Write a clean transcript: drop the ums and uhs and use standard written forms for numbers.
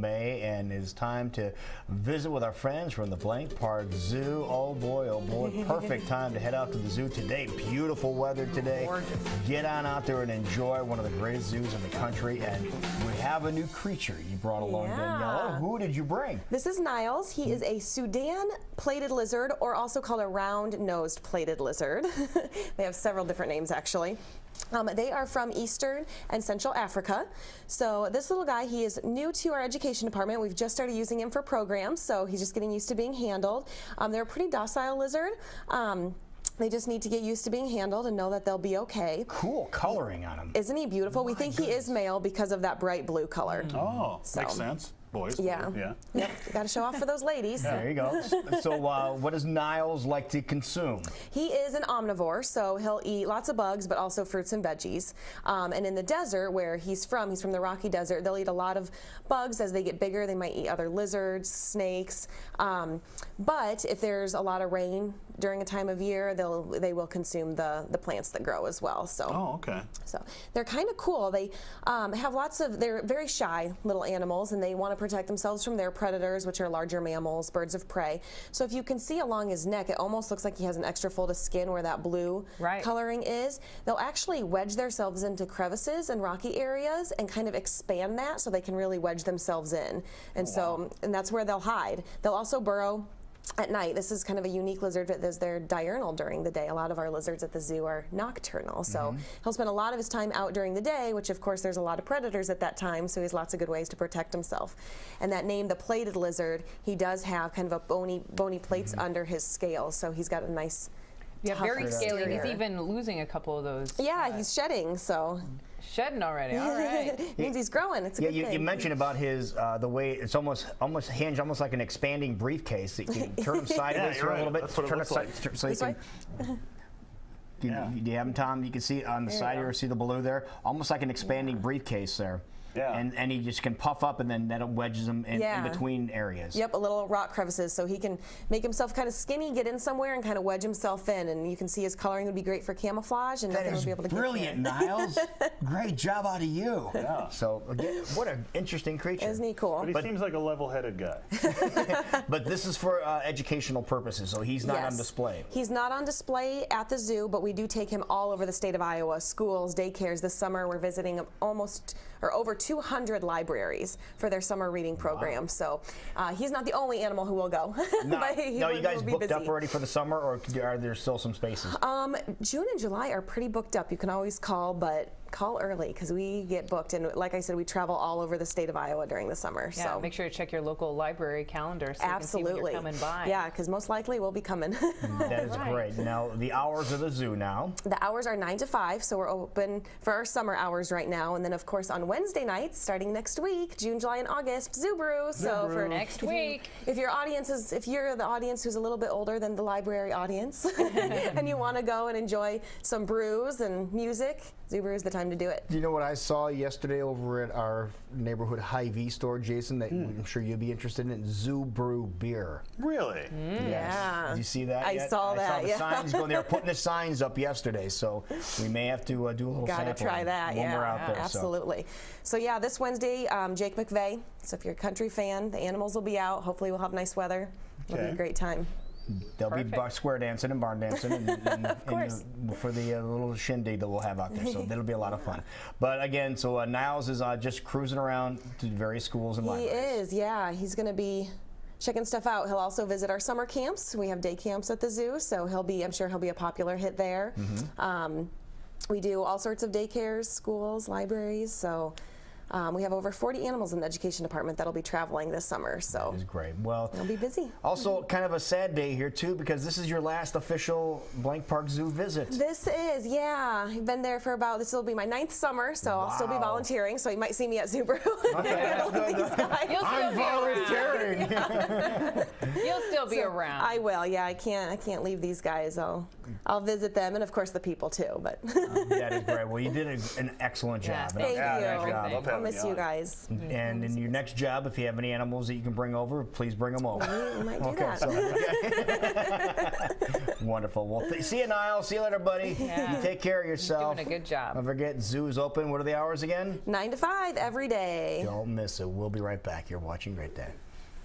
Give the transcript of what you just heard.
May, and it's time to visit with our friends from the Blank Park Zoo. Oh boy, perfect time to head out to the zoo today. Beautiful weather today. Gorgeous. Get on out there and enjoy one of the greatest zoos in the country. And we have a new creature you brought along, Daniela. Who did you bring? This is Niles. He is a Sudan plated lizard, or also called a round-nosed plated lizard. They have several different names, actually. They are from Eastern and Central Africa. So this little guy, he is new to our education department. We've just started using him for programs, so he's just getting used to being handled. They're a pretty docile lizard. They just need to get used to being handled and know that they'll be okay. Cool coloring on him. Isn't he beautiful? We think he is male because of that bright blue color. Oh, makes sense. Boys. Yeah. Yep. You got to show off for those ladies. There you go. So what does Niles like to consume? He is an omnivore, so he'll eat lots of bugs, but also fruits and veggies. And in the desert where he's from the Rocky Desert, they'll eat a lot of bugs. As they get bigger, they might eat other lizards, snakes. But if there's a lot of rain during a time of year, they will consume the plants that grow as well. So. Oh, okay. So they're kind of cool. They they're very shy little animals, and they want to protect themselves from their predators, which are larger mammals, birds of prey. So if you can see along his neck, it almost looks like he has an extra fold of skin where that blue coloring is. They'll actually wedge themselves into crevices and rocky areas and kind of expand that so they can really wedge themselves in. And and that's where they'll hide. They'll also burrow at night. This is kind of a unique lizard because they're diurnal during the day. A lot of our lizards at the zoo are nocturnal. So he'll spend a lot of his time out during the day, which of course there's a lot of predators at that time, so he has lots of good ways to protect himself. And that name, the plated lizard, he does have kind of a bony plates under his scales, so he's got a nice very scaly. He's even losing a couple of those. Yeah, he's shedding, so. Shedding already. All right. Means he's growing. It's a good thing. You mentioned about his the way it's almost hinged, almost like an expanding briefcase. You can turn him sideways for a little bit. That's what it looks like. So you can. Do you have him, Tom? You can see on the side here. See the blue there? Almost like an expanding briefcase there. Yeah. And he just can puff up, and then that wedges him in between areas. Yep, a little rock crevices, so he can make himself kind of skinny, get in somewhere, and kind of wedge himself in. And you can see his coloring would be great for camouflage, and nothing would be able to brilliant, get Niles. Great job out of you. Yeah. So again, what an interesting creature. Isn't he cool? But he seems like a level-headed guy. But this is for educational purposes, so he's not on display. He's not on display at the zoo, but we do take him all over the state of Iowa, schools, daycares. This summer we're visiting over 200 libraries for their summer reading program. So he's not the only animal who will go. No, you guys booked up already for the summer, or are there still some spaces? June and July are pretty booked up. You can always call, but call early because we get booked. And like I said, we travel all over the state of Iowa during the summer. Yeah, so make sure to check your local library calendar so you can see when you're coming by. Yeah, because most likely we'll be coming. That is great. Now, the hours of the zoo now? The hours are 9 to 5, so we're open for our summer hours right now. And then, of course, on Wednesday nights, starting next week, June, July, and August, Zoo Brew. So for next week, if you're the audience who's a little bit older than the library audience, and you want to go and enjoy some brews and music, Zoo Brew is the time to do it. Do you know what I saw yesterday over at our neighborhood Hy-Vee store, Jason, that I'm sure you'd be interested in? Zoo Brew beer. Really? Yes. Yeah. Did you see that I saw that. I saw the signs going. They were putting the signs up yesterday, so we may have to do a little sample. Gotta try that, when we're out there. Absolutely. So yeah, this Wednesday, Jake McVeigh. So if you're a country fan, the animals will be out. Hopefully we'll have nice weather. It'll be a great time. They'll be square dancing and barn dancing and for the little shindig that we'll have out there. So that'll be a lot of fun. But again, so Niles is just cruising around to various schools and libraries. He is, yeah. He's going to be checking stuff out. He'll also visit our summer camps. We have day camps at the zoo, so I'm sure he'll be a popular hit there. We do all sorts of daycares, schools, libraries, so we have over 40 animals in the education department that'll be traveling this summer. So that is great. Well, it'll be busy. Also, kind of a sad day here too, because this is your last official Blank Park Zoo visit. This is, yeah. I've been there for this will be my 9th summer, so I'll still be volunteering. So you might see me at Zoo Brew. Okay, I'm volunteering. You'll still be around. I will. Yeah, I can't leave these guys. I'll visit them, and of course the people too. But that is great. Well, you did an excellent job. Thank you. Nice job. I'll miss you guys. And in your next job, if you have any animals that you can bring over, please bring them over. We might do that. Wonderful. Well, see you, Niall. See you later, buddy. Yeah. You take care of yourself. Doing a good job. Don't forget, zoo's open. What are the hours again? 9 to 5 every day. Don't miss it. We'll be right back. You're watching Great Day.